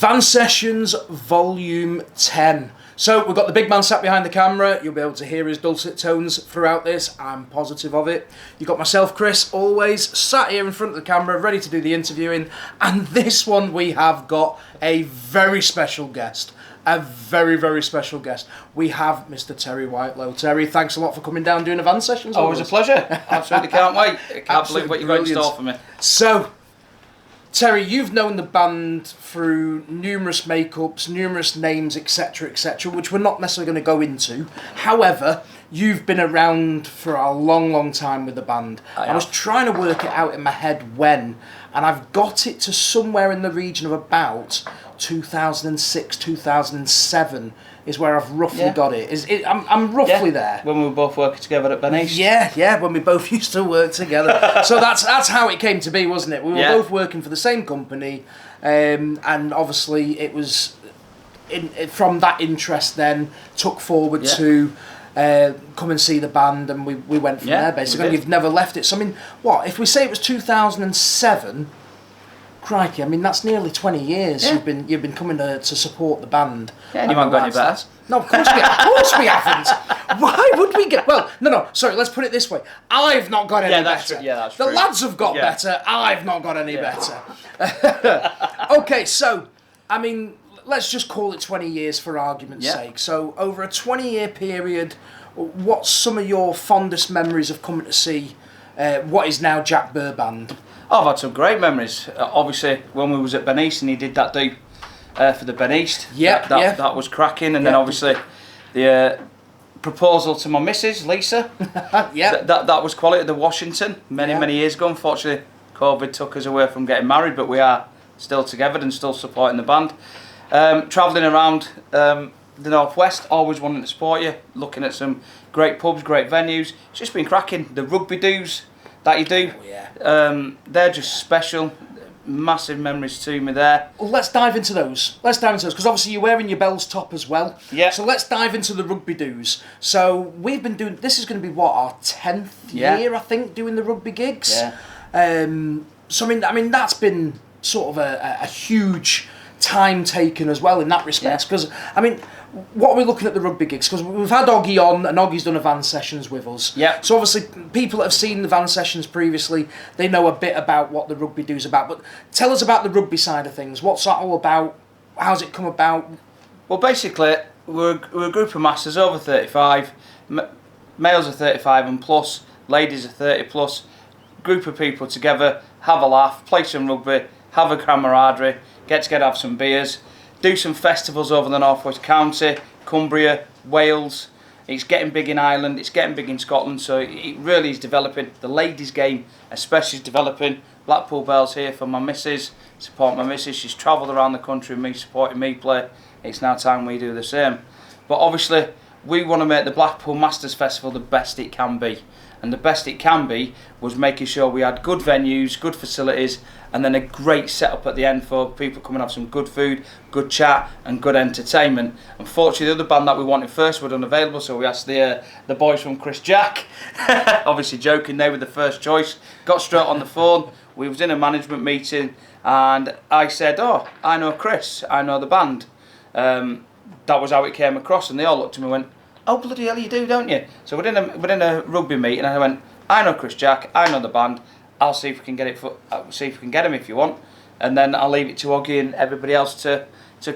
Van Sessions Volume 10. So we've got the big man sat behind the camera. You'll be able to hear his dulcet tones throughout this. I'm positive of it. You've got myself, Chris, always sat here in front of the camera, ready to do the interviewing. And this one we have got a very special guest. A very, very special guest. We have Mr. Terry Whitelow. Terry, thanks a lot for coming down doing a Van Sessions. Always a pleasure. Absolutely can't wait. I can't believe what you've got in store for me. So, Terry, you've known the band through numerous makeups, numerous names, etc., etc., which we're not necessarily going to go into. However, you've been around for a long, long time with the band. I was trying to work it out in my head when, and I've got it to somewhere in the region of about 2006, 2007 is where I've roughly got it. I'm roughly there. When we were both working together at Ben East. Yeah, when we both used to work together. So that's how it came to be, wasn't it? We were both working for the same company, and obviously it was from that interest then took forward to come and see the band, and we went from there basically. And you've never left it. So I mean, what if we say it was 2007? Crikey, I mean that's nearly 20 years you've been coming to support the band. Yeah, and you haven't got any better. No, of course we haven't. Why would we get... Well, no, sorry, let's put it this way. I've not got any better. That's the true. Lads have got better, I've not got any better. Okay, so, I mean, let's just call it 20 years for argument's sake. So, over a 20-year period, what's some of your fondest memories of coming to see what is now Jack Burr Band? Oh, I've had some great memories. Obviously, when we was at Ben East and he did that do for the Ben East, that was cracking. And then obviously the proposal to my missus, Lisa, that was quality. The Washington, many years ago. Unfortunately, COVID took us away from getting married, but we are still together and still supporting the band. Travelling around the Northwest, always wanting to support you, looking at some great pubs, great venues. It's just been cracking. The rugby do's that you do, they're just special. Massive memories to me there. Well, let's dive into those because obviously you're wearing your Bell's top as well. Yeah. So let's dive into the rugby do's. So we've been doing. This is going to be what, our 10th year, I think, doing the rugby gigs. Yeah. So I mean that's been sort of a huge time taken as well in that respect, because I mean, what are we looking at the rugby gigs? Because we've had Oggy on, and Oggy's done a Van Sessions with us. Yeah. So obviously, people that have seen the Van Sessions previously, they know a bit about what the rugby do's about. But tell us about the rugby side of things. What's that all about? How's it come about? Well, basically, we're a group of masters over 35. Males are 35 and plus. Ladies are 30 plus. Group of people together, have a laugh, play some rugby, have a camaraderie, get together, have some beers, do some festivals over the North West County, Cumbria, Wales. It's getting big in Ireland, it's getting big in Scotland, so it really is developing. The ladies' game especially is developing. Blackpool Bells here for my missus, support my missus. She's travelled around the country with me, supporting me play. It's now time we do the same. But obviously, we want to make the Blackpool Masters Festival the best it can be. And the best it can be was making sure we had good venues, good facilities, and then a great setup at the end for people coming and have some good food, good chat, and good entertainment. Unfortunately, the other band that we wanted first were unavailable, so we asked the boys from Chris Jack. Obviously joking, they were the first choice. Got straight on the phone. We was in a management meeting, and I said, "Oh, I know Chris. I know the band." That was how it came across, and they all looked at me and went, "Oh, bloody hell, you do, don't you?" So we're in a rugby meeting, and I went, "I know Chris Jack, I know the band. I'll see if we can get him if you want, and then I'll leave it to Oggy and everybody else to do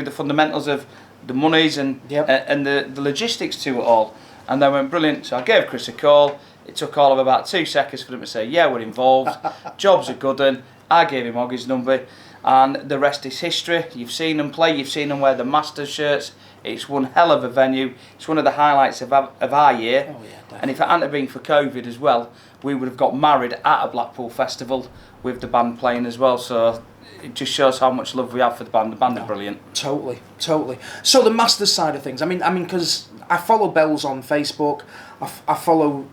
the fundamentals of the monies and the logistics to it all." And they went, brilliant. So I gave Chris a call. It took all of about 2 seconds for him to say, "Yeah, we're involved. Job's a good one." I gave him Oggy's number, and the rest is history. You've seen them play. You've seen them wear the Masters shirts. It's one hell of a venue. It's one of the highlights of our year. Oh, yeah, definitely. And if it hadn't been for COVID as well, we would have got married at a Blackpool festival with the band playing as well. So it just shows how much love we have for the band. The band are brilliant. Totally. So the Masters side of things. I mean, because I follow Bells on Facebook. I follow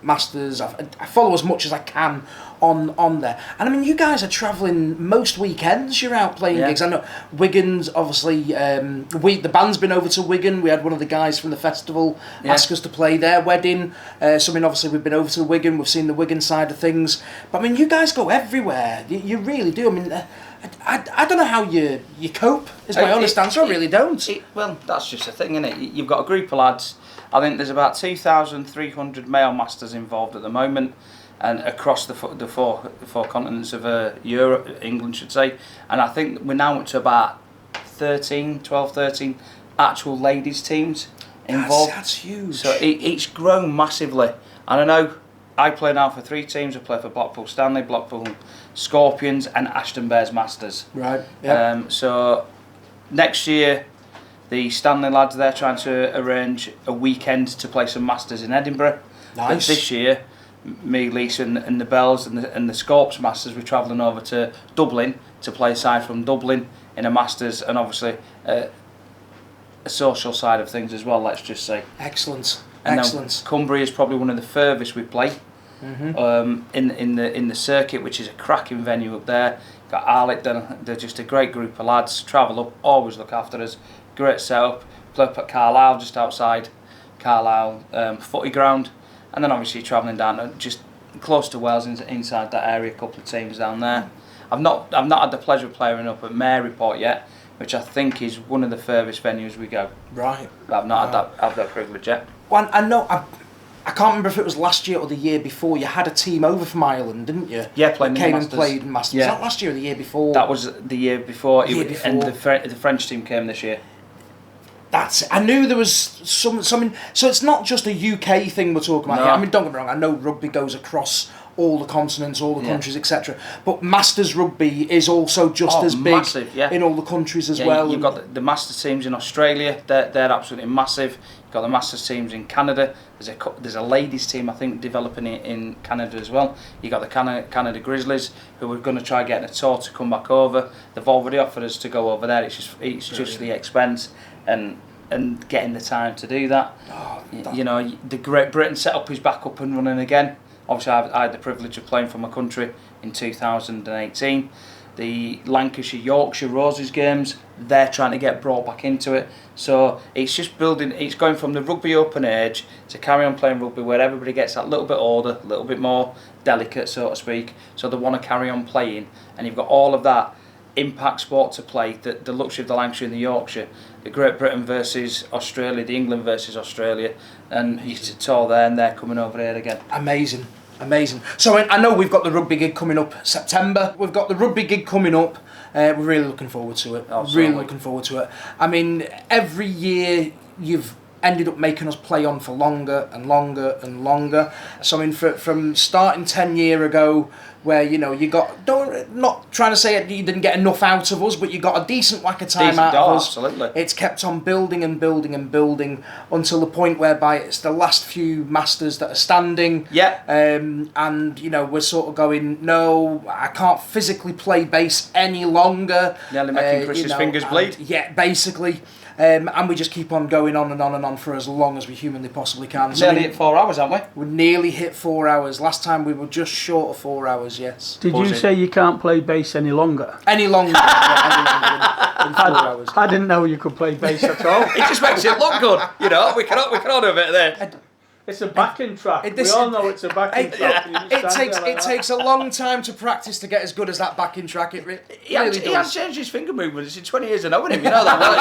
Masters. I follow as much as I can on there. And I mean, you guys are travelling most weekends. You're out playing gigs. I know Wigan's obviously. The band's been over to Wigan. We had one of the guys from the festival ask us to play their wedding. So I mean, obviously we've been over to Wigan. We've seen the Wigan side of things. But I mean, you guys go everywhere. You really do. I mean, I don't know how you cope, is my honest answer. I really don't. Well, that's just the thing, isn't it? You've got a group of lads. I think there's about 2,300 male masters involved at the moment, and across the four continents of Europe, England should say. And I think we're now up to about 12, 13 actual ladies teams involved. That's huge. So it's grown massively. And I know I play now for 3 teams. I play for Blackpool Stanley, Blackpool Scorpions and Ashton Bears Masters. Right, yeah. So next year, the Stanley lads, they're trying to arrange a weekend to play some Masters in Edinburgh. Nice. But this year, me, Lisa and the Bells and the Scorps Masters, we're travelling over to Dublin to play aside from Dublin in a Masters, and obviously a social side of things as well, let's just say. Excellent. And Excellent. Cumbria is probably one of the furthest we play in the circuit, which is a cracking venue up there. Got Arlington, they're just a great group of lads. Travel up, always look after us. Great setup. Play up at Carlisle, just outside Carlisle footy ground, and then obviously travelling down to just close to Wales, inside that area. A couple of teams down there. I've not had the pleasure of playing up at Maryport yet, which I think is one of the furthest venues we go. Right. But I've not had that privilege yet. Well, I know. I can't remember if it was last year or the year before. You had a team over from Ireland, didn't you? Yeah, playing in the came Masters. and played in Masters. Yeah. Was that last year or the year before? That was the year before. Year before. And the French team came this year. That's it. I knew there was something. So it's not just a UK thing we're talking about No. here. I mean, don't get me wrong. I know rugby goes across all the continents, all the countries, etc. But Masters rugby is also just as big massive, yeah. in all the countries as well. You've got the Masters teams in Australia. They're absolutely massive. You've got the Masters teams in Canada. There's a ladies team, I think, developing it in Canada as well. You've got the Canada Grizzlies, who are going to try getting a tour to come back over. They've already offered us to go over there. It's just the expense and getting the time to do that. You know, the Great Britain setup is back up and running again. Obviously, I had the privilege of playing for my country in 2018. The Lancashire-Yorkshire Roses games, they're trying to get brought back into it. So it's just building, it's going from the rugby open age to carry on playing rugby where everybody gets that little bit older, a little bit more delicate, so to speak. So they want to carry on playing. And you've got all of that impact sport to play, the luxury of the Lancashire and the Yorkshire, the Great Britain versus Australia, the England versus Australia, and you to tour there, and they're coming over here again. Amazing. So I know we've got the rugby gig coming up September. We've got the rugby gig coming up. We're really looking forward to it. Absolutely. Really looking forward to it. I mean, every year you've ended up making us play on for longer and longer and longer. So I mean, from starting 10 years ago, where you know you got not trying to say you didn't get enough out of us, but you got a decent whack of time out of us. Absolutely. It's kept on building and building and building until the point whereby it's the last few masters that are standing. Yeah. And you know we're sort of going, no, I can't physically play bass any longer. Nearly making Chris's fingers bleed. Yeah, basically. And we just keep on going on and on and on for as long as we humanly possibly can. So Nearly hit 4 hours, haven't we? We nearly hit 4 hours. Last time we were just short of 4 hours, yes. Did you say you can't play bass any longer? Any longer, yeah, any longer than 4 hours. I didn't know you could play bass at all. It just makes it look good, you know. We can all do a bit of there. It's a backing track. We all know it's a backing track. It takes a long time to practice to get as good as that backing track. It really He does. has changed his finger movements in 20 years of knowing him, you know that, don't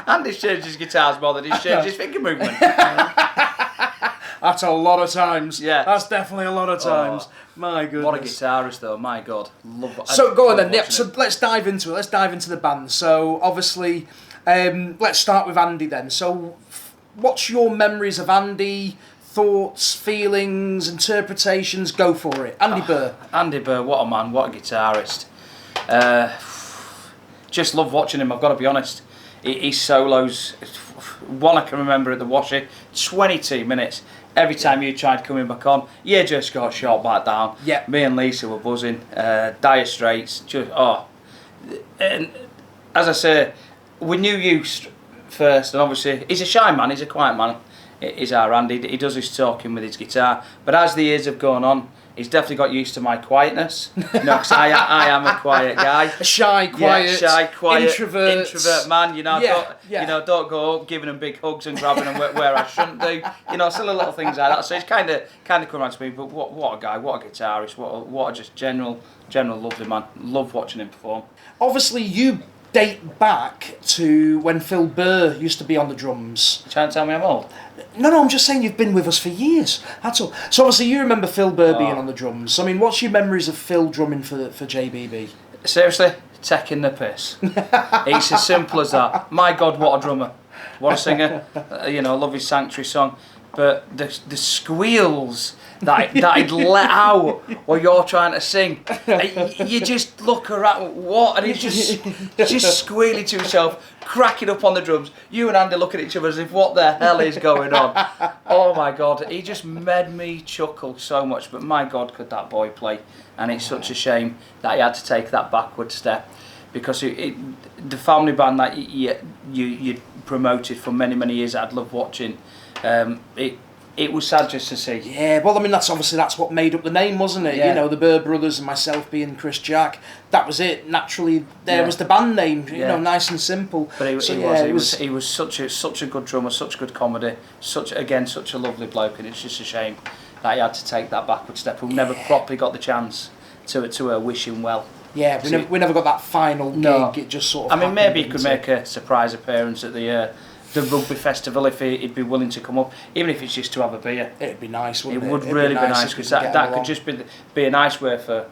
you? And he's changed his guitars more than he's changed his finger movement. That's a lot of times. Yeah. That's definitely a lot of times. My goodness. What a guitarist, though. My God. So go on then. Yep. So let's dive into it. Let's dive into the band. So obviously, let's start with Andy then. So, what's your memories of Andy? Thoughts, feelings, interpretations? Go for it. Andy Burr. Andy Burr, what a man, what a guitarist. Just love watching him, I've got to be honest. His solos, one I can remember at the Washer, 22 minutes. Every time you tried coming back on, you just got shot back down. Yeah. Me and Lisa were buzzing. Dire Straits, and as I say, we knew you first, and obviously he's a shy man, he's a quiet man. He's our Andy. He does his talking with his guitar, but as the years have gone on, He's definitely got used to my quietness. Because I am a quiet guy. A shy, quiet, introvert man. Don't go up giving him big hugs and grabbing him where I shouldn't do. Silly little things like that. So he's kind of come around to me. But what a guy, what a guitarist, what a just general lovely man. Love watching him perform. Obviously, you date back to when Phil Burr used to be on the drums. You trying to tell me I'm old? No, I'm just saying you've been with us for years. That's all. So obviously you remember Phil Burr being on the drums. I mean, what's your memories of Phil drumming for JBB? Seriously, taking the piss. It's as simple as that. My God, what a drummer. What a singer. I love his Sanctuary song. But the squeals that he'd let out while you're trying to sing, you just look around, what? And he's just squealing to himself, cracking up on the drums. You and Andy look at each other as if, what the hell is going on? Oh my God, he just made me chuckle so much. But my God, could that boy play? And it's such a shame that he had to take that backward step, because the family band that you promoted for many years that I'd loved watching, it was sad just to see. Yeah, well, I mean, that's what made up the name, wasn't it? Yeah. The Burr brothers and myself being Chris Jack. That was it. Naturally, there was the band name. Nice and simple. But he was such a good drummer, such good comedy, such a lovely bloke, and it's just a shame that he had to take that backward step. We never properly got the chance to wish him well. Yeah, we never got that final gig. No. It just sort of. I mean, maybe he could make a surprise appearance at the rugby festival if he'd be willing to come up, even if it's just to have a beer. It'd be nice, wouldn't it? It would really be nice, because that could just be a nice way for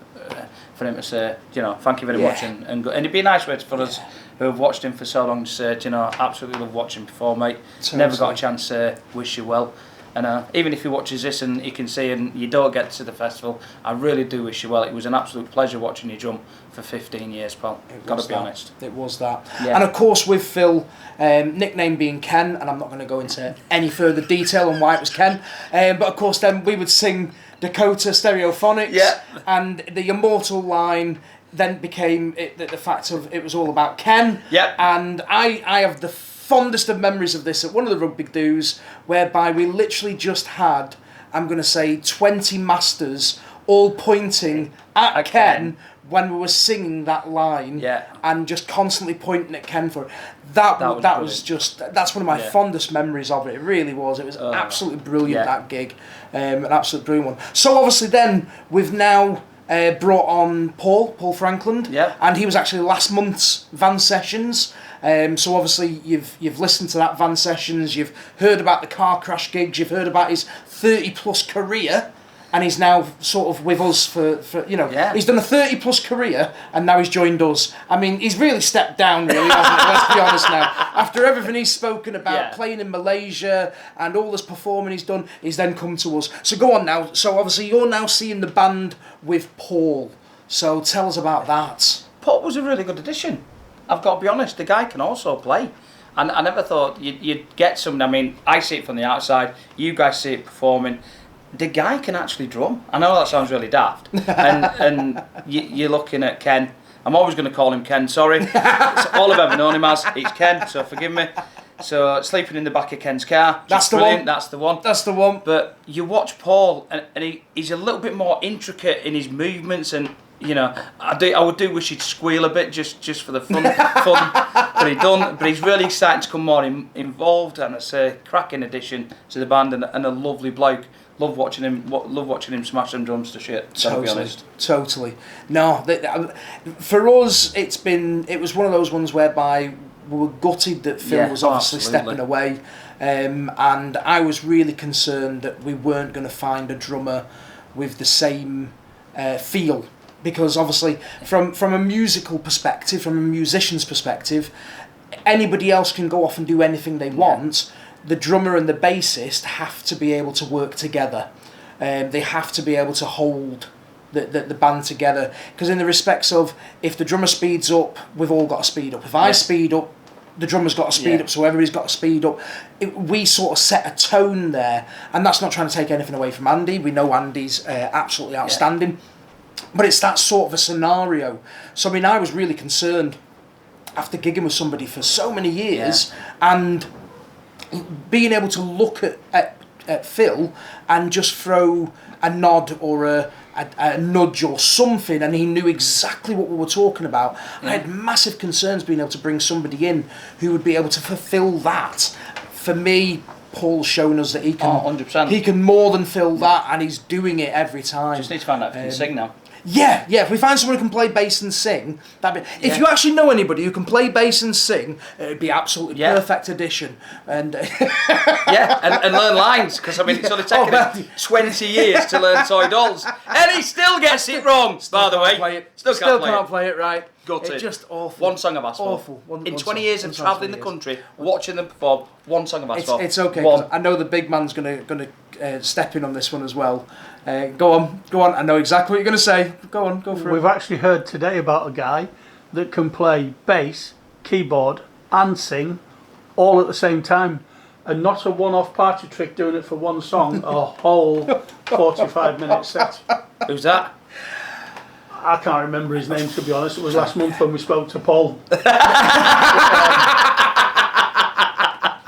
him to say, thank you very much, and go. And it'd be a nice way for us who have watched him for so long to say, absolutely love watching perform, mate. Totally. Never got a chance to wish you well. And even if he watches this and he can see and you don't get to the festival, I really do wish you well. It was an absolute pleasure watching you drum for 15 years, pal. Got to be honest. It was that. Yeah. And of course with Phil, nickname being Ken, and I'm not going to go into any further detail on why it was Ken, but of course then we would sing Dakota Stereophonics, and the immortal line then became the fact of it was all about Ken. Yep. And I have the fondest of memories of this at one of the rugby do's, whereby we literally just had, I'm going to say, 20 masters all pointing at Ken when we were singing that line, and just constantly pointing at Ken for it. That's one of my fondest memories of it. It really was. It was absolutely brilliant, that gig, an absolute brilliant one. So obviously then we've now brought on Paul Frankland, and he was actually last month's Van Sessions. So obviously you've listened to that Van Sessions, you've heard about the car crash gigs, you've heard about his 30+ career, and he's now sort of with us for he's done a 30+ career, and now he's joined us. I mean, he's really stepped down, really, hasn't he? Let's be honest now. After everything he's spoken about, playing in Malaysia and all this performing he's done, he's then come to us. So go on now. So obviously you're now seeing the band with Paul. So tell us about that. Paul was a really good addition. I've got to be honest, the guy can also play. And I never thought you'd get someone. I mean, I see it from the outside, you guys see it performing. The guy can actually drum. I know that sounds really daft. And you're looking at Ken. I'm always going to call him Ken, sorry. It's all I've ever known him as. It's Ken, so forgive me. So, sleeping in the back of Ken's car. That's the brilliant. one. That's the one. That's the one. But you watch Paul, and he's a little bit more intricate in his movements, and I would wish he'd squeal a bit just for the fun. But he don't. But he's really starting to come more involved, and it's a cracking addition to the band, and a lovely bloke. Love watching him smash them drums to shit. To be honest. Totally. No, for us, it was one of those ones whereby we were gutted that Phil was obviously stepping away, and I was really concerned that we weren't going to find a drummer with the same feel. Because obviously, from a musical perspective, from a musician's perspective, anybody else can go off and do anything they want. The drummer and the bassist have to be able to work together. They have to be able to hold the band together. Because in the respects of, if the drummer speeds up, we've all got to speed up. If I speed up, the drummer's got to speed up, so everybody's got to speed up. We sort of set a tone there. And that's not trying to take anything away from Andy. We know Andy's absolutely outstanding. But it's that sort of a scenario. So, I mean, I was really concerned after gigging with somebody for so many years and being able to look at Phil and just throw a nod or a nudge or something, and he knew exactly what we were talking about. I had massive concerns being able to bring somebody in who would be able to fulfil that. For me, Paul's shown us that he can 100%. he can more than fill that, and he's doing it every time. Just need to find out if he can sing now. Yeah, if we find someone who can play bass and sing, if you actually know anybody who can play bass and sing, it'd be absolutely perfect addition. And and learn lines, because I mean it's only taken him 20 years to learn Toy Dolls, and he still gets it wrong. By the way, still can't play it right. Gutted. It's just awful. One song I've asked for. Awful. In 20 years of travelling the country, watching them perform, one song I've asked for. It's okay. 'Cause I know the big man's gonna step in on this one as well. Go on. I know exactly what you're going to say. Go on, go for it. We've actually heard today about a guy that can play bass, keyboard and sing all at the same time. And not a one-off party trick doing it for one song, a whole 45-minute set. Who's that? I can't remember his name, to be honest. It was last month when we spoke to Paul.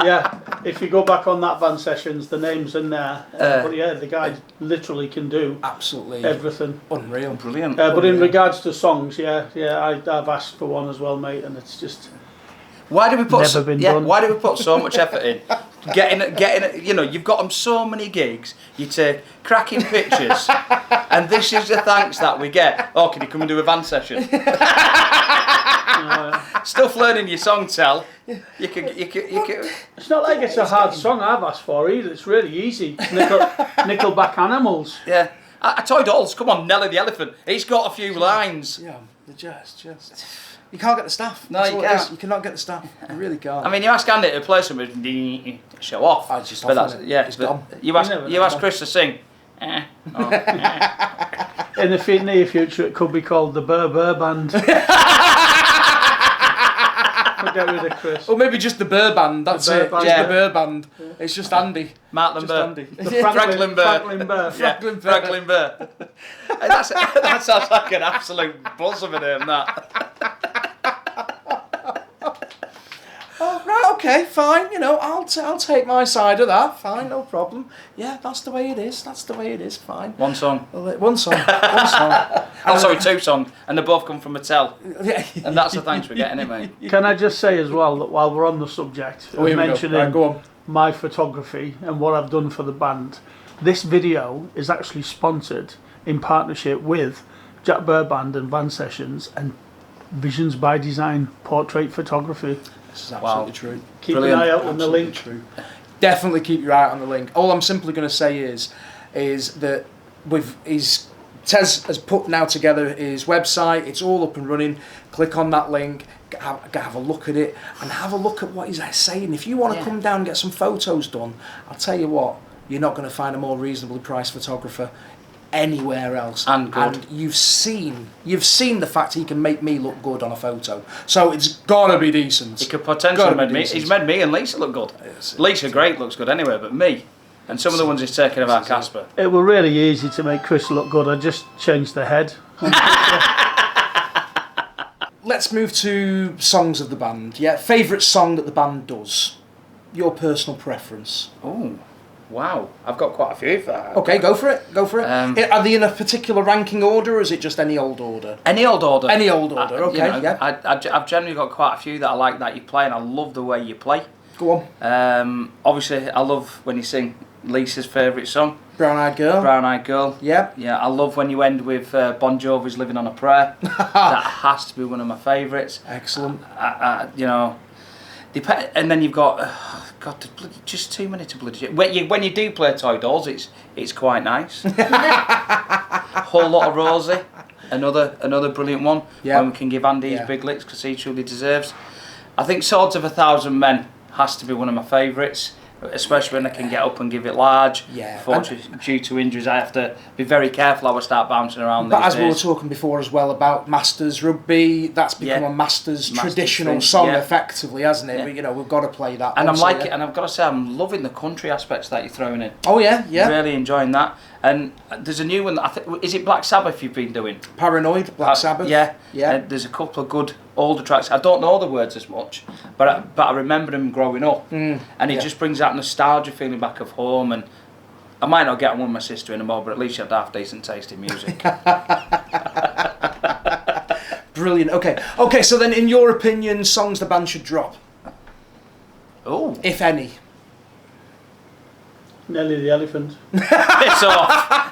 Yeah, if you go back on that van sessions, the name's in there. But yeah, the guy literally can do absolutely everything. Unreal, brilliant. But in regards to songs, I've asked for one as well, mate, and it's just why do we put done. Why do we put so much effort in? Getting, you know, you've got them so many gigs. You take cracking pictures, and this is the thanks that we get. Oh, can you come and do a van session? Still learning your song, Tel. You can. It's not like it's a hard song I've asked for either. It's really easy. Nickelback Animals. Yeah. Toy Dolls. Come on, Nelly the Elephant. He's got a few lines. Yeah, just. You can't get the staff. No, you can't. You cannot get the staff. You really can't. I mean, you ask Andy to play something, show off. I just it's gone. You ask Chris to sing. In the near future, it could be called the Burr Band. Get rid of Chris. Or maybe just the Burr Band. That's it. Just the Burr Band. It's just Andy. Martin Burr. Andy. Franklin Burr. Franklin Burr. That sounds like an absolute buzz of a name, that. Oh, right, okay, fine. You know, I'll take my side of that. Fine, no problem. Yeah, that's the way it is. Fine. One song. One song. Oh, sorry, two songs, and they both come from Mattel. And that's the thanks for getting it, mate. Can I just say as well that while we're on the subject of mentioning go on. my photography and what I've done for the band, this video is actually sponsored in partnership with Jack Burr Band and Van Sessions and VisionsByDesign portrait photography. This is absolutely true. Keep an eye out on the link. True. Definitely keep your eye out on the link. All I'm simply going to say is that Tez has put now together his website. It's all up and running. Click on that link, have a look at it, and have a look at what he's saying. If you want to come down and get some photos done, I'll tell you what, you're not going to find a more reasonably priced photographer anywhere else. And good. And you've seen the fact he can make me look good on a photo. So it's gotta be decent. He could potentially make me. He's made me and Lisa look good. Lisa great looks good anyway, but me. And some of the ones he's taken about Casper. It were really easy to make Chris look good. I just changed the head. Let's move to songs of the band. Yeah, favourite song that the band does. Your personal preference. Oh, wow. I've got quite a few for that. Okay, go for it. Are they in a particular ranking order, or is it just any old order? Any old order. Any old order, okay, you know, I've generally got quite a few that I like that you play, and I love the way you play. Go on. Obviously, I love when you sing Lisa's favourite song. Brown Eyed Girl. Brown Eyed Girl. Yeah. Yeah, I love when you end with Bon Jovi's Living on a Prayer. That has to be one of my favourites. Excellent. You know, and then you've got, just too many to bloody. When you do play Toy Dolls, it's quite nice. Whole Lot of Rosie, another brilliant one. Yeah. When we can give Andy his big licks because he truly deserves. I think Swords of a Thousand Men has to be one of my favourites. Especially when I can get up and give it large. Yeah. Unfortunately, due to injuries, I have to be very careful how I start bouncing around. But as we were talking before as well about Masters Rugby, that's become a Masters traditional song, effectively, hasn't it? Yeah. We've got to play that. And and I've got to say, I'm loving the country aspects that you're throwing in. Oh yeah. Really enjoying that. And there's a new one. Is it Black Sabbath you've been doing? Paranoid, Black Sabbath. Yeah. There's a couple of good older tracks. I don't know the words as much, but I remember them growing up, and it just brings that nostalgia feeling back of home. And I might not get on with my sister anymore, but at least she had half decent taste in music. Brilliant. Okay. So then, in your opinion, songs the band should drop, Oh, if any. Nelly the Elephant. piss off.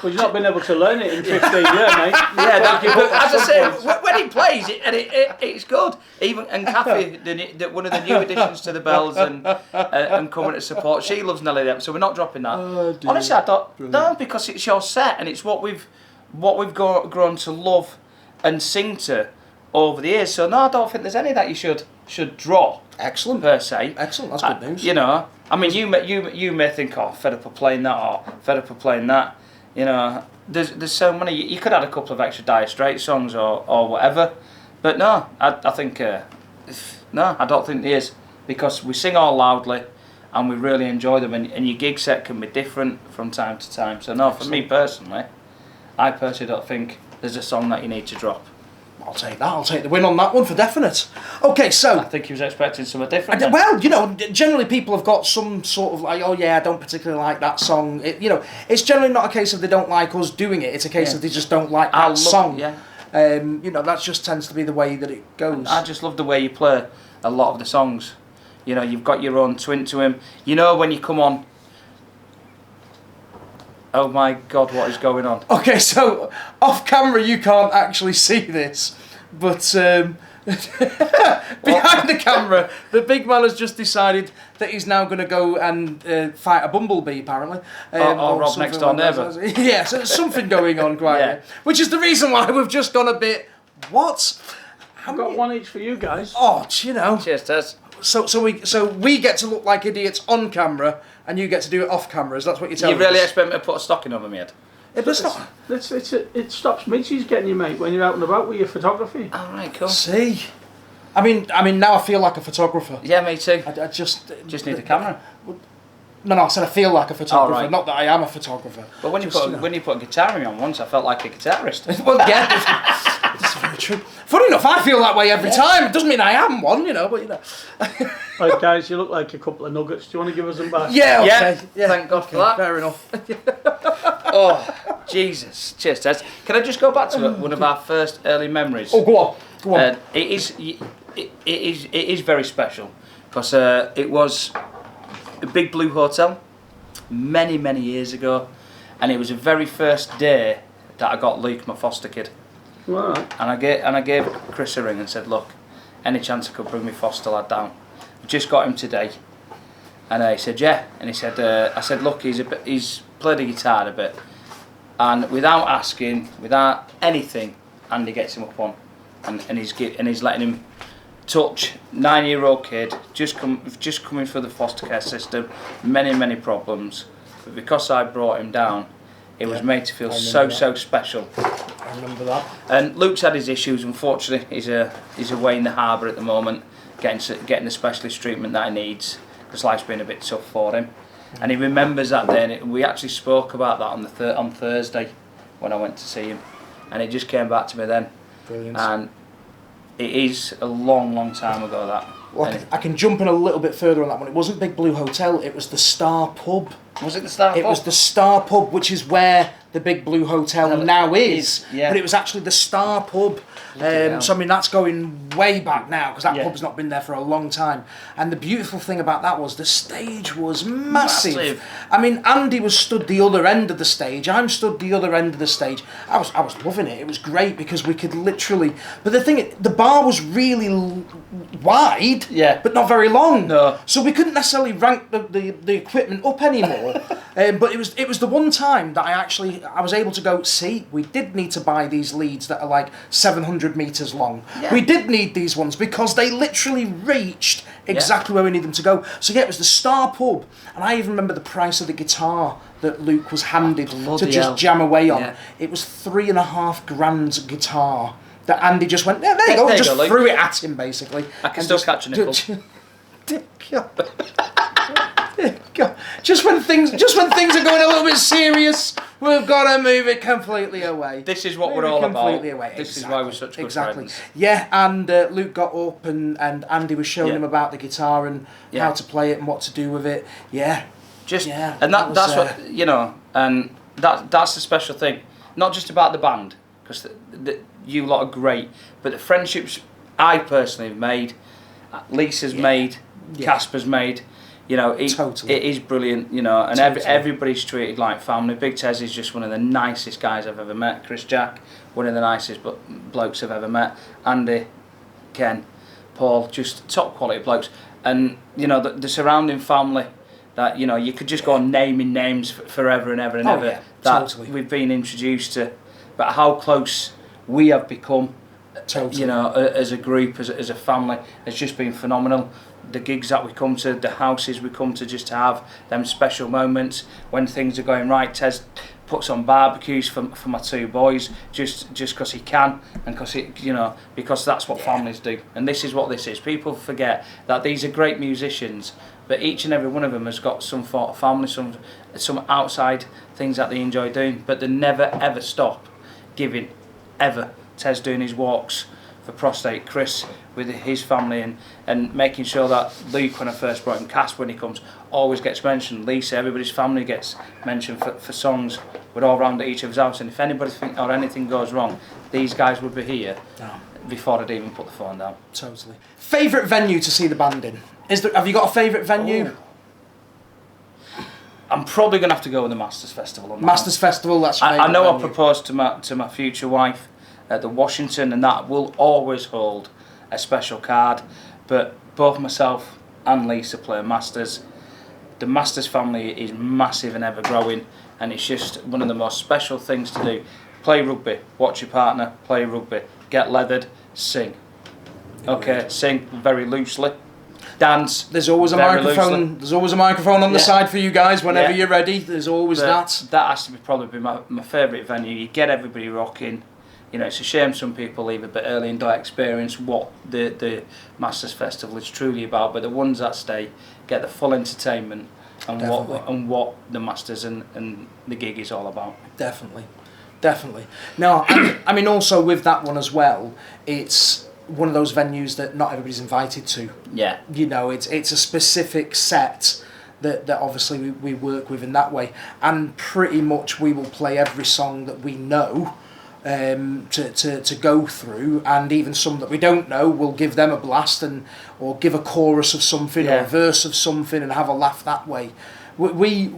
Well, you've not been able to learn it in 15 years, mate. Yeah, that, Give but up as I at say, some point. when he plays it, and it's good. Even and Kathy, one of the new additions to the Bells and coming to support, she loves Nelly the Elephant, so we're not dropping that. Oh, dear. Honestly, I thought no, because it's your set and it's what we've grown to love and sing to over the years. So no, I don't think there's any that you should drop. Excellent. Per se. Excellent. That's good news. You know, I mean, you may think, oh, fed up of playing that, or fed up of playing that. You know, there's so many. You could add a couple of extra Dire Straits songs or whatever, but no, I think no, I don't think there is, because we sing all loudly and we really enjoy them, and your gig set can be different from time to time. So no, for me personally, I personally don't think there's a song that you need to drop. I'll take that. I'll take the win on that one for definite. Okay, so I think he was expecting something different. well, you know, generally people have got some sort of like, oh yeah, I don't particularly like that song. You know, it's generally not a case of they don't like us doing it. It's a case of they just don't like that song. Yeah. You know, that just tends to be the way that it goes. I just love the way you play a lot of the songs. You know, you've got your own twin to him. You know when you come on. Oh my God, what is going on? Okay, so off camera you can't actually see this, but behind the camera, the big man has just decided that he's now going to go and fight a bumblebee, apparently. Or rob next door neighbour. Yeah, so there's something going on, quite. Yeah. Which is the reason why we've just gone a bit. What? I've got one each for you guys. Oh, you know. Cheers, Tess. So we get to look like idiots on camera, and you get to do it off camera. Is that what you're telling You really us? expect me to put a stocking over my head? It's not. It stops midges getting you, mate, when you're out and about with your photography. All right, cool. See, I mean, now I feel like a photographer. Yeah, me too. I just Need a camera. No, I said I feel like a photographer, Oh, right. not that I am a photographer. But when you put a guitar in me on once, I felt like a guitarist. Well, yeah, that's very true. Funny enough, I feel that way every time. It doesn't mean I am one, you know, but you know. Right, guys, you look like a couple of nuggets. Do you want to give us them back? Yeah, okay. Yeah, thank God for that. Fair enough. Oh, Jesus. Cheers, Tess. Can I just go back to one of our first early memories? Oh, go on. It is very special, because it was a Big Blue Hotel many years ago, and it was the very first day that I got Luke, my foster kid. Right. And I gave Chris a ring and said, look, any chance I could bring my foster lad down? I've just got him today. And he said, yeah. And he said, I said, look, he's played the guitar a bit. And without asking, without anything, Andy gets him up on, and he's letting him touch 9-year-old kid, just coming through the foster care system, many problems. But because I brought him down, it was made to feel so special. I remember that. And Luke's had his issues. Unfortunately, he's away in the harbour at the moment, getting the specialist treatment that he needs, because life's been a bit tough for him. And he remembers that day, and we actually spoke about that on Thursday when I went to see him, and it just came back to me then. Brilliant. And it is a long time ago that. Well, I can jump in a little bit further on that one. It wasn't Big Blue Hotel, it was the Star Pub. Was it the Star Pub? It was the Star Pub, which is where the Big Blue Hotel now is. Yeah. But it was actually the Star Pub. So, I mean, that's going way back now, because that pub's not been there for a long time. And the beautiful thing about that was the stage was massive. I mean, Andy was stood the other end of the stage. I'm stood the other end of the stage. I was loving it. It was great, because we could literally... But the bar was really wide, but not very long. No. So we couldn't necessarily rank the equipment up anymore. But it was the one time that I was able to go, see, we did need to buy these leads that are like 700 metres long. Yeah. We did need these ones, because they literally reached exactly where we need them to go. So yeah, it was the Star Pub, and I even remember the price of the guitar that Luke was handed to just jam away on. Yeah. It was $3,500 guitar that Andy just went, there you go, just threw it at him basically. I can still catch a nickel. Just when things are going a little bit serious, We've got to move it completely away. This is what Move we're it all completely about. away. This is why we're such good friends. Yeah, and Luke got up and Andy was showing him about the guitar and how to play it and what to do with it. Yeah. And that's what, you know, and that's the special thing. Not just about the band, because you lot are great, but the friendships I personally have made, Lisa's made, Casper's made, you know, it is brilliant, you know, and everybody's treated like family. Big Tez is just one of the nicest guys I've ever met. Chris Jack, one of the nicest blokes I've ever met. Andy, Ken, Paul, just top quality blokes. And, you know, the surrounding family that, you know, you could just go on naming names forever and ever and ever that we've been introduced to. But how close we have become, you know, as a group, as a family, has just been phenomenal. The gigs that we come to, the houses we come to, just to have them special moments when things are going right. Tez puts on barbecues for my two boys just because he can, and because that's what families do. And this is what this is. People forget that these are great musicians, but each and every one of them has got some sort of family, some outside things that they enjoy doing, but they never ever stop giving, ever. Tez doing his walks for prostate, Chris with his family, and making sure that Luke, when I first brought him, Cass when he comes, always gets mentioned. Lisa, everybody's family gets mentioned for songs. We're all round at each other's house, and if anybody or anything goes wrong, these guys would be here before I'd even put the phone down. Totally. Favourite venue to see the band in? Have you got a favourite venue? I'm probably going to have to go with the Masters Festival. Masters Festival, that's your I know venue. I proposed to my future wife at the Washington, and that will always hold a special card. But both myself and Lisa play Masters. The Masters family is massive and ever growing, and it's just one of the most special things to do. Play rugby, watch your partner play rugby, get leathered, sing. Okay, sing very loosely. Dance. There's always a microphone. Loosely. There's always a microphone on the side for you guys whenever you're ready. There's always that. That has to probably be my favourite venue. You get everybody rocking. You know, it's a shame some people leave a bit early and don't experience what the Masters Festival is truly about. But the ones that stay get the full entertainment and what the Masters and the gig is all about. Definitely. Now, I mean, also with that one as well, it's one of those venues that not everybody's invited to. Yeah. You know, it's a specific set that obviously we work with in that way, and pretty much we will play every song that we know to go through, and even some that we don't know, we'll give them a blast or give a chorus of something or a verse of something and have a laugh that way. We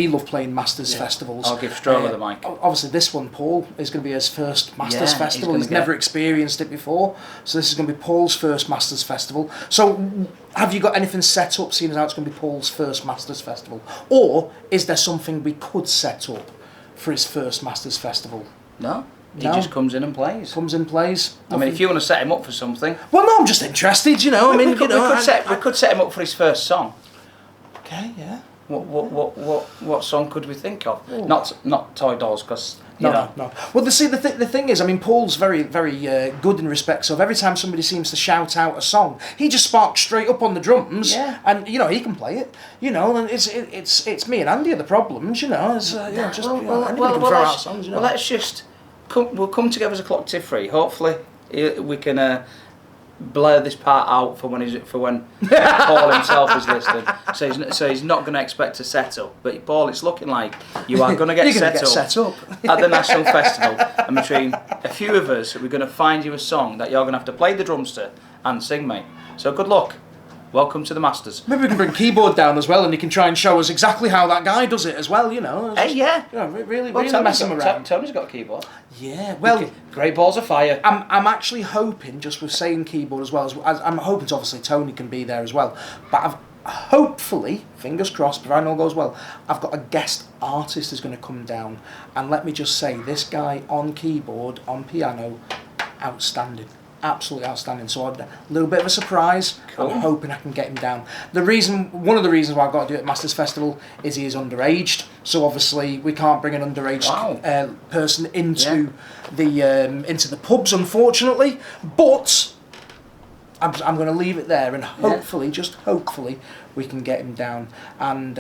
love playing Masters festivals. I'll give Stroller the mic. Obviously, this one, Paul, is going to be his first Masters festival. He's never experienced it before, so this is going to be Paul's first Masters festival. So, have you got anything set up, seeing as how it's going to be Paul's first Masters festival, or is there something we could set up for his first Masters festival? No. He just comes in and plays. I mean, if you want to set him up for something. Well, no, I'm just interested. You know, we could set him up for his first song. Okay, yeah. What song could we think of? Ooh. Not Toy Dolls, because no. Well, the thing is, I mean, Paul's very good in respects of every time somebody seems to shout out a song, he just sparks straight up on the drums, and you know he can play it. You know, and it's me and Andy are the problems. You know, let's just we'll come together as a collective free. Hopefully, we can. Blur this part out for when Paul himself is listening. So he's not going to expect a setup. But Paul, it's looking like you are going to get set up at the National Festival. And between a few of us, we're going to find you a song that you're going to have to play the drums to and sing, mate. So good luck. Welcome to the Masters. Maybe we can bring keyboard down as well, and he can try and show us exactly how that guy does it as well. You know. Hey, yeah. You know, really mess him around. Tony's got a keyboard. Yeah. Well, great balls of fire. I'm actually hoping, just with saying keyboard as well, I'm hoping to obviously Tony can be there as well. But hopefully, fingers crossed, providing all goes well, I've got a guest artist who's going to come down, and let me just say, this guy on keyboard, on piano, outstanding. Absolutely outstanding. So a little bit of a surprise. Cool. I'm hoping I can get him down. One of the reasons why I've got to do it at Masters Festival is he is underaged. So obviously we can't bring an underage person into the pubs, unfortunately. But I'm going to leave it there, and hopefully, just hopefully, we can get him down. And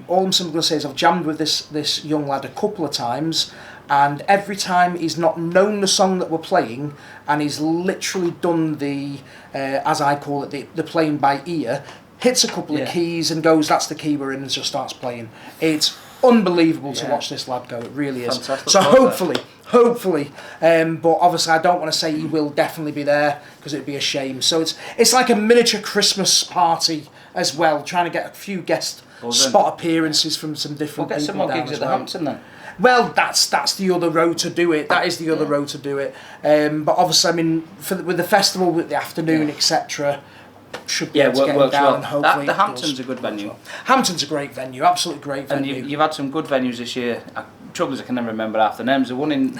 all I'm simply going to say is I've jammed with this young lad a couple of times, and every time he's not known the song that we're playing, and he's literally done the, as I call it, the playing by ear, hits a couple of keys and goes, that's the key we're in, and just starts playing. It's unbelievable to watch this lad go, it really is. Fantastic. So hopefully, but obviously I don't want to say he will definitely be there, because it'd be a shame. So it's like a miniature Christmas party as well, trying to get a few guest spot appearances from some different We'll get people some more down gigs as at the well. Hampton then. Well, that's the other road to do it. That is the other road to do it. But obviously, I mean, with the festival, with the afternoon, etc., should be able to get him down. And hopefully, the Hampton's a good venue. Well. Hampton's a great venue, absolutely great venue. And you've had some good venues this year. Trouble is, I can never remember half the names. The one in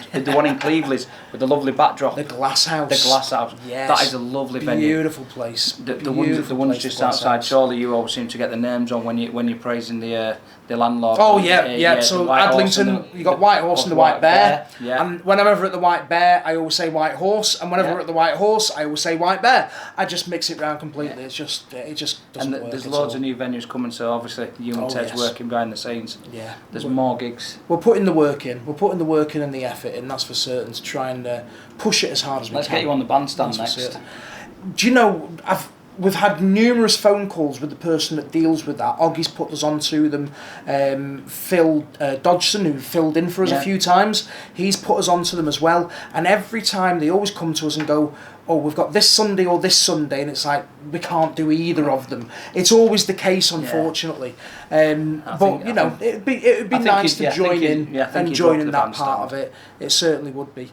Cleveland's with the lovely backdrop. The Glass House. The Glass House. Yes. That is a lovely venue. Beautiful place. The ones just outside Chorley, you always seem to get the names on when you're praising the landlord. Oh yeah. So Adlington, you got White Horse and the White Bear. Yeah. And whenever we're at the White Bear, I always say White Horse, and whenever we're at the White Horse, I always say White Bear. I just mix it round completely. It just doesn't work. There's loads of new venues coming, so obviously you and Ted's working behind the scenes. Yeah. There's more gigs. We're putting the work in. We're putting the work in and the effort in. That's for certain. To try and push it as hard as we can. Let's get you on the bandstand That's next. Do you know, we've had numerous phone calls with the person that deals with that. Oggie's put us onto them. Phil Dodgson, who filled in for us a few times, he's put us onto them as well. And every time they always come to us and go, oh, we've got this Sunday or this Sunday, and it's like, we can't do either of them. It's always the case, unfortunately. It'd be nice to join in and join in that part of it. It certainly would be.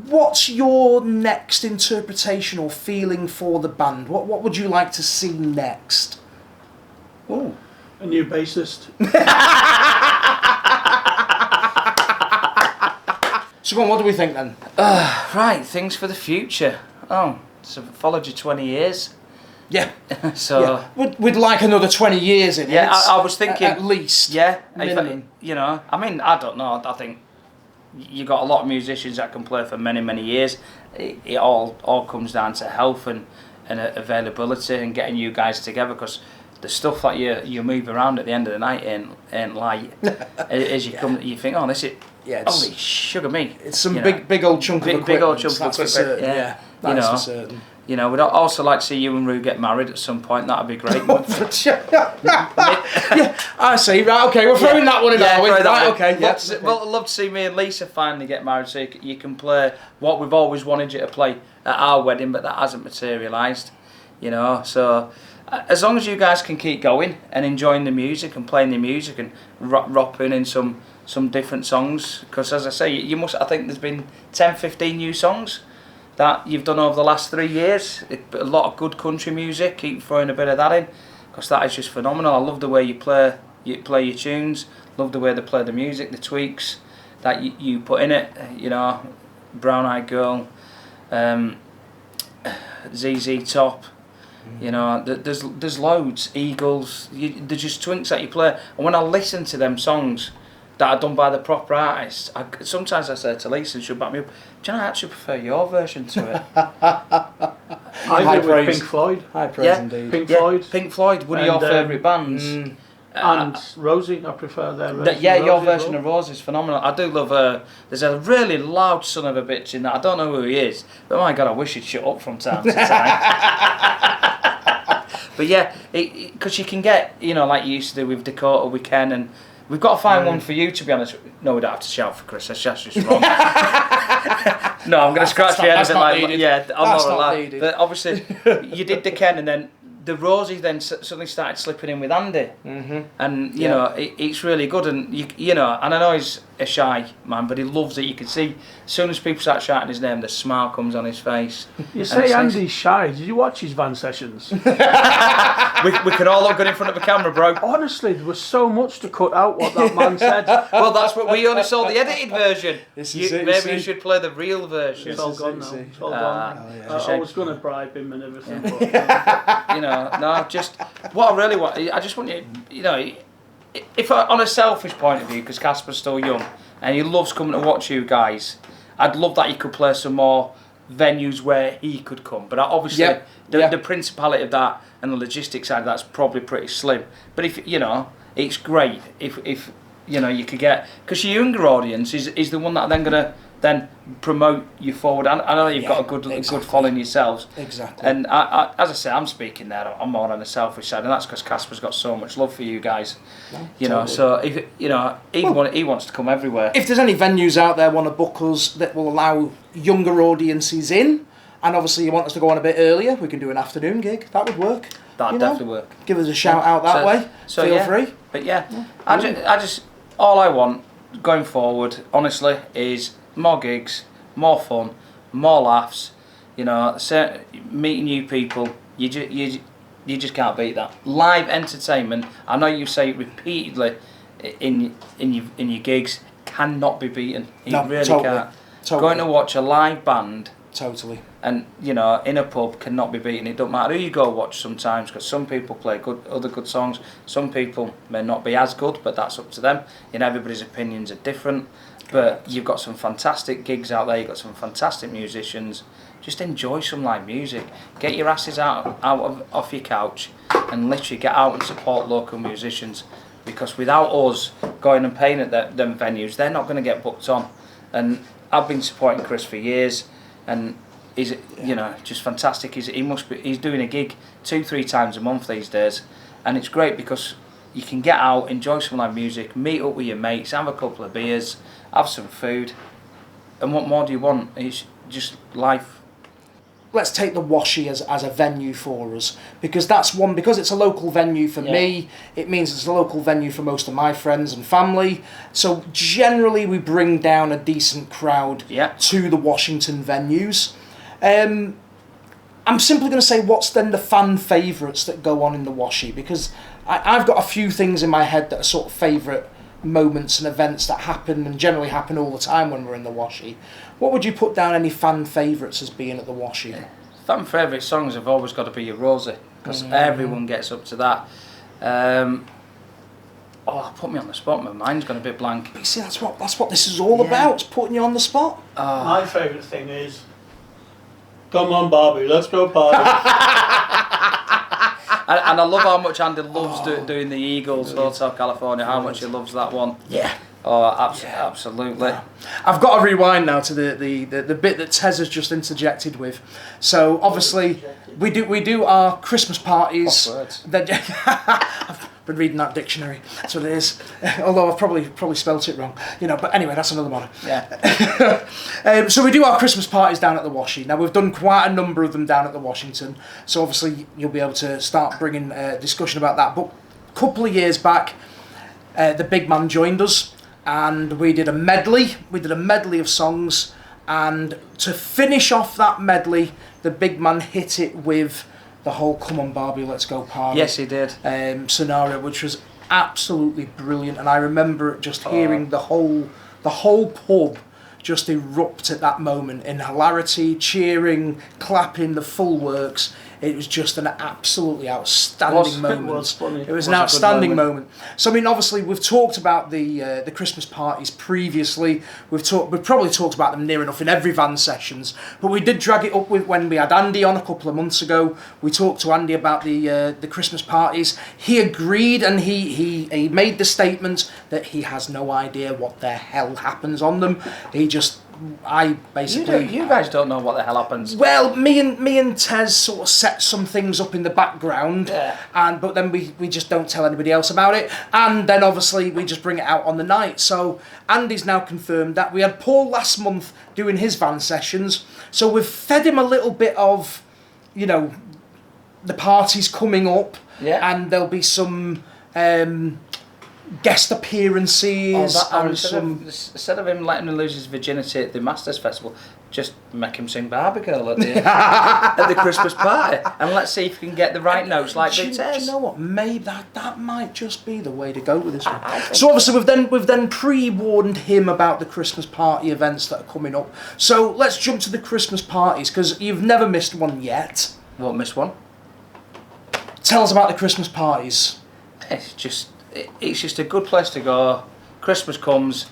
What's your next interpretation or feeling for the band? What would you like to see next? Oh, a new bassist. So go on, what do we think then? Right, things for the future. Oh, so followed you 20 years. Yeah. So we'd like another 20 years in it. Yeah, I was thinking at least. Yeah, minimum. I don't know. I think you got a lot of musicians that can play for many, many years. It all comes down to health and availability and getting you guys together, because the stuff that you move around at the end of the night ain't light. As you come, you think, oh, this is holy sugar me. It's some big old chunk of equipment. Big old chunk of equipment. For certain. Yeah, that's for certain. We'd also like to see you and Rue get married at some point. That'd be great. I see. Right, okay, we're throwing that one in, are we? Right, okay. Well, I'd love to see me and Lisa finally get married, so you can play what we've always wanted you to play at our wedding, but that hasn't materialised. So as long as you guys can keep going and enjoying the music and playing the music and rapping in some different songs, because as I say, I think there's been 10-15 new songs that you've done over the last 3 years. A lot of good country music. Keep throwing a bit of that in, because that is just phenomenal. I love the way you play your tunes. Love the way they play the music, the tweaks that you put in it. Brown Eyed Girl, ZZ Top. There's loads. Eagles. There's just twinks that you play. And when I listen to them songs that are done by the proper artists, sometimes I say to Lisa, and she'll back me up, do you know, I actually prefer your version to it. I do with Pink Floyd. High praise indeed. Pink Floyd. One of your favourite bands. And Rosie, I prefer their version. Your version of Rose is phenomenal. I do love her. There's a really loud son of a bitch in that. I don't know who he is, but my God, I wish he'd shut up from time to time. But yeah, because you can get, like you used to do with Dakota, we can, and we've got to find one for you, to be honest. No, we don't have to shout for Chris. That's just wrong. No, I'm going to scratch the anything like that. Yeah, I'm not allowed. But obviously, you did the Ken, and then the Rosie then suddenly started slipping in with Andy, and it's really good. And and I know he's a shy man, but he loves it. You can see as soon as people start shouting his name, the smile comes on his face. You say Andy's shy. Did you watch his van sessions? we could all look good in front of a camera, bro. Honestly, there was so much to cut out what that man said. Well, that's what we only saw the edited version. Maybe you should play the real version. It's all gone now. It's all gone. I was going to bribe him and everything. But, no, just what I really want. I just want you, if on a selfish point of view, because Casper's still young and he loves coming to watch you guys, I'd love that you could play some more venues where he could come. But obviously, Yep. the principality of that and the logistics side of that's probably pretty slim. But if it's great if you could get, because your younger audience is the one that are then gonna then promote you forward. I know you've got a good following yourselves. Exactly. And I, as I say, I'm speaking there. I'm more on the selfish side, and that's because Casper's got so much love for you guys. No, So if he wants to come everywhere. If there's any venues out there want to book us that will allow younger audiences in, and obviously you want us to go on a bit earlier, we can do an afternoon gig. That would work. That'd definitely work. Give us a shout out that way. So Feel free. But I just all I want going forward, honestly, is more gigs, more fun, more laughs. Meeting new people. You just can't beat that. Live entertainment. I know you say it repeatedly in your gigs, cannot be beaten. It really can't. Totally. Going to watch a live band. Totally. And in a pub cannot be beaten. It don't matter who you go watch sometimes, because some people play other good songs. Some people may not be as good, but that's up to them. Everybody's opinions are different. But you've got some fantastic gigs out there. You've got some fantastic musicians. Just enjoy some live music. Get your asses off your couch and literally get out and support local musicians. Because without us going and playing at them venues, they're not going to get booked on. And I've been supporting Chris for years, and he's just fantastic. He's doing a gig 2-3 times a month these days, and it's great because you can get out, enjoy some live music, meet up with your mates, have a couple of beers, have some food, and what more do you want? It's just life. Let's take the Washie as a venue for us, because because it's a local venue for me, it means it's a local venue for most of my friends and family. So generally we bring down a decent crowd to the Washington venues. I'm simply going to say, what's then the fan favourites that go on in the Washie, because I've got a few things in my head that are sort of favourite moments and events that happen and generally happen all the time when we're in the Washie. What would you put down any fan favourites as being at the Washie? Fan favourite songs have always got to be your Rosie, because everyone gets up to that. Put me on the spot, my mind's gone a bit blank. But you see, that's what this is all about, it's putting you on the spot. My favourite thing is, come on Barbie, let's go party. And I love how much Andy loves doing the Eagles, Hotel California, how much he loves that one. Yeah. Oh, absolutely. Yeah. I've got to rewind now to the bit that Tez has just interjected with. So obviously we do our Christmas parties. I've been reading that dictionary. That's what it is. Although I've probably spelt it wrong. But anyway, that's another matter. Yeah. So we do our Christmas parties down at the Washie. Now we've done quite a number of them down at the Washington. So obviously you'll be able to start bringing discussion about that. But a couple of years back, the big man joined us. And we did a medley. We did a medley of songs, and to finish off that medley, the big man hit it with the whole "Come on, Barbie, let's go party." Yes, he did. Scenario, which was absolutely brilliant, and I remember just hearing the whole pub just erupt at that moment in hilarity, cheering, clapping, the full works. It was just an absolutely outstanding moment. It was funny. It was an outstanding moment. So I mean, obviously, we've talked about the Christmas parties previously. We've probably talked about them near enough in every van sessions. But we did drag it up with when we had Andy on a couple of months ago. We talked to Andy about the Christmas parties. He agreed, and he made the statement that he has no idea what the hell happens on them. You guys don't know what the hell happens. Well, me and Tez sort of set some things up in the background, but then we just don't tell anybody else about it, and then obviously we just bring it out on the night. So Andy's now confirmed that. We had Paul last month doing his van sessions, so we've fed him a little bit of, the parties coming up, and there'll be some guest appearances. Instead of him letting him lose his virginity at the Masters Festival, just make him sing Barbie Girl at the Christmas party, and let's see if we can get the right notes like do Big Tez. you know what? Maybe that might just be the way to go with this one. So obviously we've then pre-warned him about the Christmas party events that are coming up. So let's jump to the Christmas parties, because you've never missed one yet. Won't miss one. Tell us about the Christmas parties. It's just a good place to go. Christmas comes,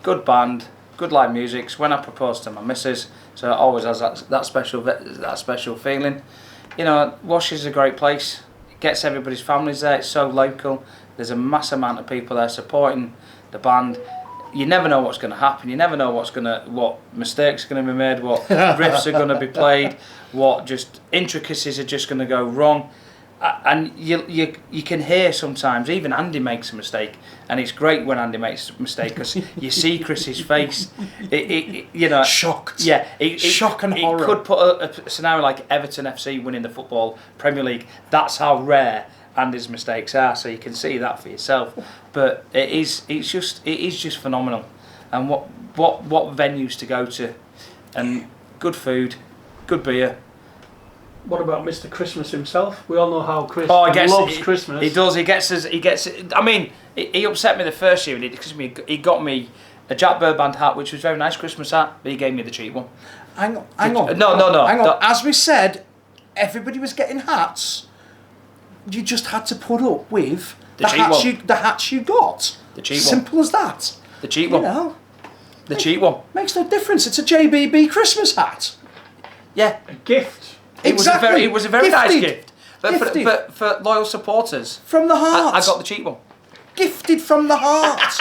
good band, good live music. When I proposed to my missus, so it always has that special feeling. You know, Wash is a great place. It gets everybody's families there. It's so local. There's a mass amount of people there supporting the band. You never know what's going to happen. You never know what mistakes are going to be made, what riffs are going to be played, what just intricacies are just going to go wrong. And you can hear sometimes, even Andy makes a mistake, and it's great when Andy makes a mistake because you see Chris's face. You know, shocked. Yeah, shock and horror. It could put a scenario like Everton FC winning the Football Premier League. That's how rare Andy's mistakes are, so you can see that for yourself. But it's just phenomenal. And what venues to go to, and good food, good beer. What about Mr. Christmas himself? We all know how Chris loves Christmas. He does. He gets. I mean, he upset me the first year because he got me a Jack Burr Band hat, which was a very nice Christmas hat, but he gave me the cheap one. Hang on. No. Hang on. As we said, everybody was getting hats. You just had to put up with the hats you got. The cheap one. Simple as that. The cheap one. You know, the cheap one. Makes no difference. It's a JBB Christmas hat. Yeah. A gift. It was a very nice gift. But for loyal supporters. From the heart. I got the cheap one. Gifted from the heart.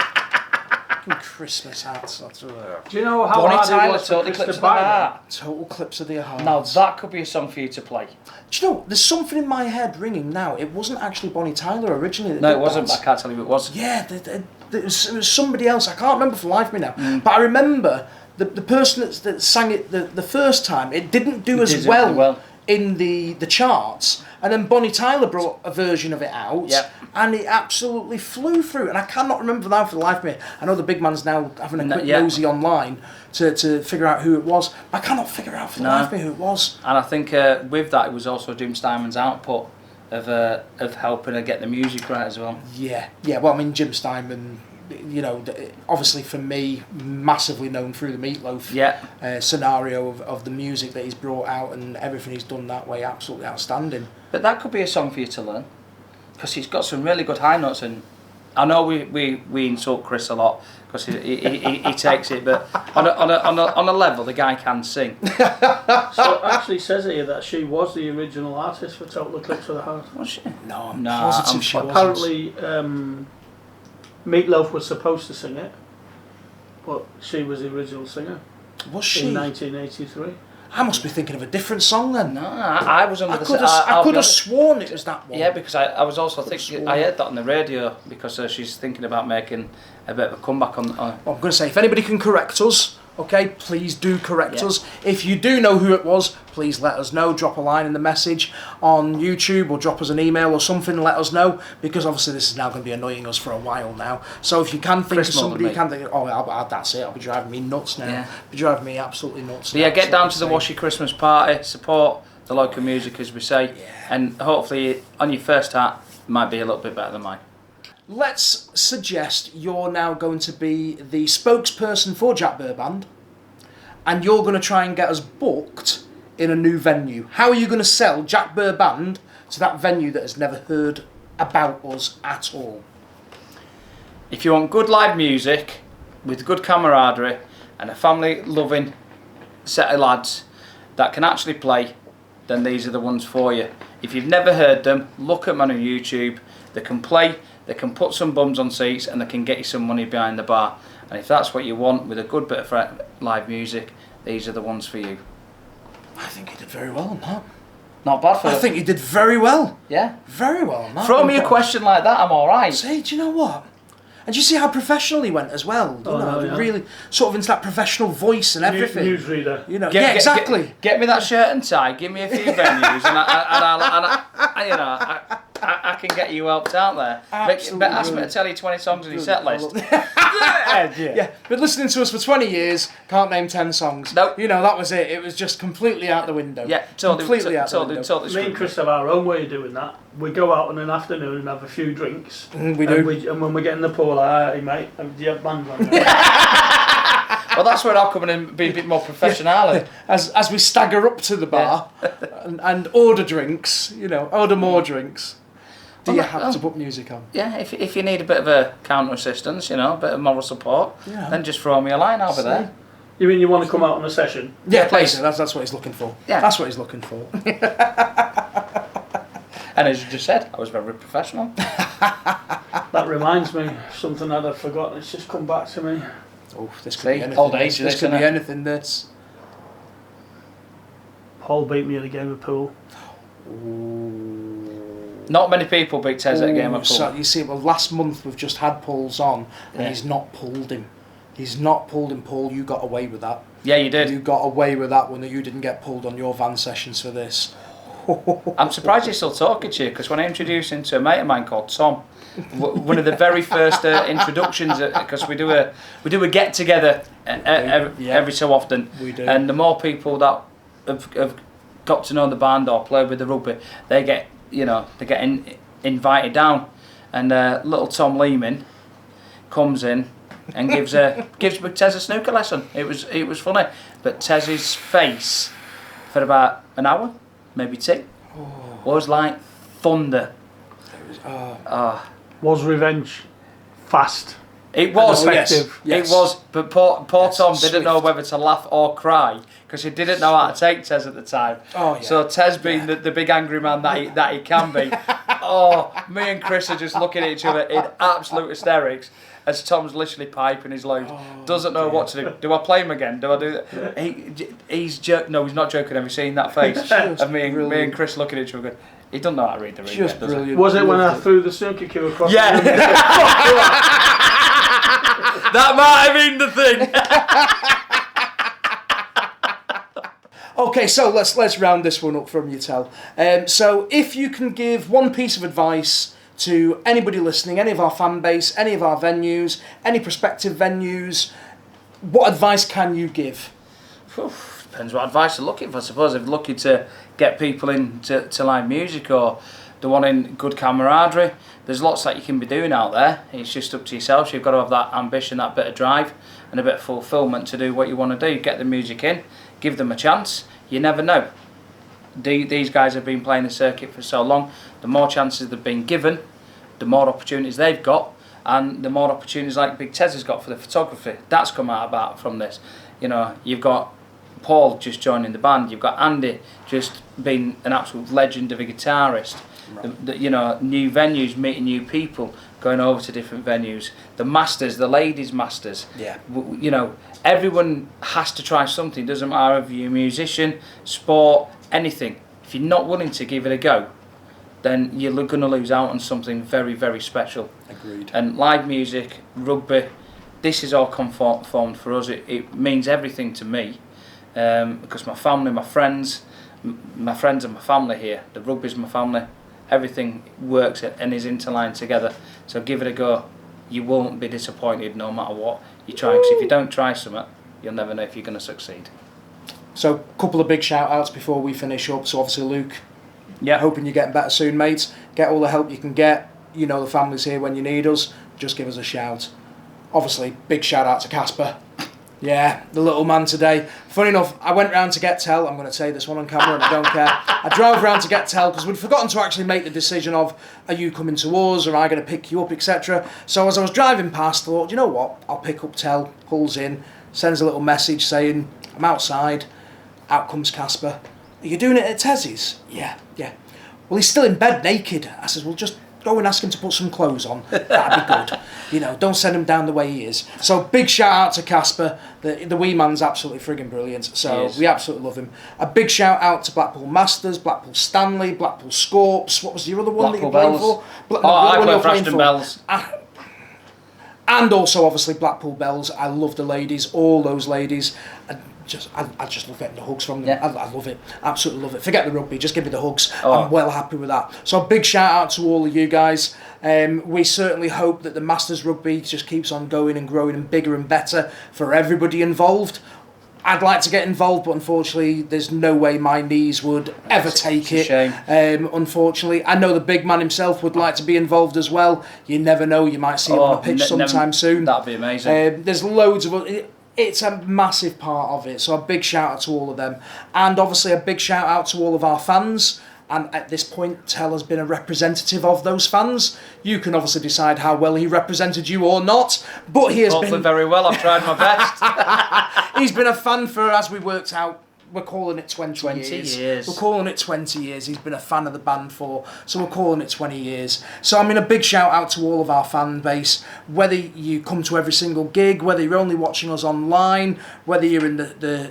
Christmas hats. Do you know how Bonnie hard Tyler, it was for Totally Chris Clips to of the buy them? Heart. Total Clips of the Heart. Now that could be a song for you to play. Do you know, there's something in my head ringing now. It wasn't actually Bonnie Tyler originally that No, did it wasn't. that. I can't tell you who it was. Yeah, it was somebody else. I can't remember for the life of me now. But I remember the person that sang it the first time, it didn't do as well in the charts. And then Bonnie Tyler brought a version of it out, and it absolutely flew through. And I cannot remember now for the life of me. I know the big man's now having a quick nosy online to figure out who it was. I cannot figure out for the life of me who it was. And I think with that, it was also Jim Steinman's output of helping her get the music right as well. Yeah. Well, I mean, Jim Steinman, you know, obviously for me, massively known through the Meatloaf scenario of the music that he's brought out and everything he's done that way, absolutely outstanding. But that could be a song for you to learn, because he's got some really good high notes, and I know we insult Chris a lot because he takes it, but on a level, the guy can sing. So it actually says here that she was the original artist for Total Eclipse of the Heart. Was she? No, I'm positive she wasn't. Apparently, Meatloaf was supposed to sing it, but she was the original singer. Was she? In 1983. I must be thinking of a different song then. No, I was under I could have sworn it was that one. Yeah, because I was also thinking, I heard that on the radio, because she's thinking about making a bit of a comeback on. Well, I'm going to say, if anybody can correct us, okay, please do correct us. If you do know who it was, please let us know. Drop a line in the message on YouTube or drop us an email or something, let us know, because obviously this is now going to be annoying us for a while now. So if you can think of somebody, you can think, that's it, I'll be driving me nuts now. Yeah. Be driving me absolutely nuts. But yeah, get down to the Washy Christmas party, support the local music, as we say, and hopefully on your first hat, it might be a little bit better than mine. Let's suggest you're now going to be the spokesperson for Jack Burr Band, and you're going to try and get us booked in a new venue. How are you going to sell Jack Burr Band to that venue that has never heard about us at all? If you want good live music with good camaraderie and a family-loving set of lads that can actually play, then these are the ones for you. If you've never heard them, look at them on YouTube. They can play, they can put some bums on seats, and they can get you some money behind the bar. And if that's what you want with a good bit of live music, these are the ones for you. I think you did very well on that. Not bad for I think you did very well. Yeah. Very well on that. Throw me a question like that, I'm alright. Say, do you know what? And do you see how professional he went as well? Really sort of into that professional voice and everything. Newsreader. You know, exactly. Get me that shirt and tie. Give me a few venues, and I can get you helped out there. But ask me to tell you 20 songs in your set list. Yeah, but listening to us for 20 years, can't name 10 songs. Nope. You know, that was it. It was just completely out the window. Yeah, totally. Completely out the window. Me and Chris have our own way of doing that. We go out on an afternoon and have a few drinks. We do. And when we get in the pool, hey mate, do you have bands on? Well, that's where I'll come in and be a bit more professional. As we stagger up to the bar and order drinks, order more drinks. Do you have to put music on? Yeah, if you need a bit of a counter assistance, a bit of moral support, then just throw me a line over there. You mean you want to come out on a session? Yeah, please. That's what he's looking for. Yeah. That's what he's looking for. And as you just said, I was very professional. That reminds me of something that I'd forgotten. It's just come back to me. Oh, this could See, be anything. old age, This could isn't be it? anything. This. Paul beat me at a game of pool. Not many people beat Tez at a game of pool. So you see, well, last month we've just had Paul's on, and Yeah. he's not pulled him. He's not pulled him, Paul. You got away with that. Yeah, you did. You got away with that one. That you didn't get pulled on your van sessions for this. I'm surprised you're still talking to you, because when I introduced him to a mate of mine called Tom, one of the very first introductions, because we do a get together every so often, We do. and the more people that have got to know the band or play with the rugby, they get invited down, and little Tom Lehman comes in and gives Tez a snooker lesson. It was funny, but Tez's face for about an hour, maybe two, was like thunder. Was revenge fast? It was. Oh, yes. Effective. Yes. It was, but poor Tom Swift. didn't know whether to laugh or cry, because he didn't know how to take Tez at the time. Oh, yeah. So Tez, being the big angry man that he can be, me and Chris are just looking at each other in absolute hysterics as Tom's literally piping his load. Doesn't know what to do. Do I play him again? Do I do that? No, he's not joking. Have you seen that face of me and Chris looking at each other? He doesn't know how to read the read. Just yet, does he? brilliant. Was it when I Loved threw the snooker cue across the Yeah. room? That might have been the thing. Okay, so let's round this one up from you, Tel. So if you can give one piece of advice to anybody listening, any of our fan base, any of our venues, any prospective venues, what advice can you give? Depends what advice they're looking for. I suppose if they're looking to get people into live music, or they're wanting good camaraderie, there's lots that you can be doing out there. It's just up to yourself. You've got to have that ambition, that bit of drive, and a bit of fulfilment to do what you want to do. Get the music in, give them a chance. You never know. These guys have been playing the circuit for so long. The more chances they've been given, the more opportunities they've got, and the more opportunities like Big Tez has got for the photography. That's come out about from this. You know, you've got Paul just joining the band. You've got Andy just being an absolute legend of a guitarist. Right. New venues, meeting new people, going over to different venues. The masters, the ladies' masters. Yeah. Everyone has to try something. Doesn't matter if you're a musician, sport, anything. If you're not willing to give it a go, then you're going to lose out on something very, very special. Agreed. And live music, rugby, this is all conformed for us. It means everything to me. Because my family, my friends and my family here. The rugby's my family. Everything works and is interlined together. So give it a go. You won't be disappointed no matter what you try. Because if you don't try something, you'll never know if you're going to succeed. So a couple of big shout outs before we finish up. So obviously Luke, Yeah. hoping you're getting better soon, mate. Get all the help you can get. You know the family's here when you need us. Just give us a shout. Obviously, big shout out to Casper. Yeah, the little man today. Funny enough, I went round to get Tel. I'm going to say this one on camera and I don't care. I drove round to get Tel because we'd forgotten to actually make the decision of, are you coming to us or am I going to pick you up, etc. So as I was driving past, I thought, you know what, I'll pick up Tel, pulls in, sends a little message saying, I'm outside. Out comes Casper. Are you doing it at Tez's? Yeah. Well, he's still in bed naked. I says, well, just go and ask him to put some clothes on. That'd be good. Don't send him down the way he is. So big shout out to Casper. The wee man's absolutely frigging brilliant. So we absolutely love him. A big shout out to Blackpool Masters, Blackpool Stanley, Blackpool Scorps. What was the other one Blackpool that you played Bells. for? I play for Ashton Bells. And also obviously Blackpool Bells. I love the ladies, all those ladies. I just love getting the hugs from them. Yeah. I love it, absolutely love it. Forget the rugby, just give me the hugs. Oh. I'm well happy with that. So a big shout out to all of you guys. We certainly hope that the Masters Rugby just keeps on going and growing and bigger and better for everybody involved. I'd like to get involved, but unfortunately there's no way my knees would ever take it. Shame. Unfortunately, I know the big man himself would like to be involved as well. You never know, you might see him on a pitch sometime soon. That'd be amazing. There's loads of it's a massive part of it, so a big shout out to all of them, and obviously a big shout out to all of our fans. and at this point Tell has been a representative of those fans. You can obviously decide how well he represented you or not, but he has Hopefully been very well. I've tried my best. he's been a fan for, as we worked out, we're calling it 20 years. We're calling it 20 years. He's been a fan of the band for, so we're calling it 20 years. So I mean, a big shout out to all of our fan base, whether you come to every single gig, whether you're only watching us online, whether you're in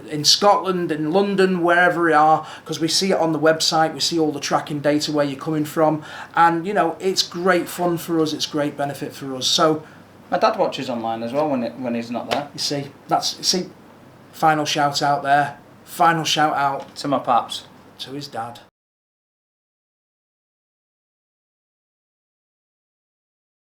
in Scotland, in London, wherever you are, because we see it on the website, we see all the tracking data where you're coming from, and you know, it's great fun for us, it's great benefit for us. So My dad watches online as well when he's not there. you see, final shout out there. Final shout out To my paps. to his dad.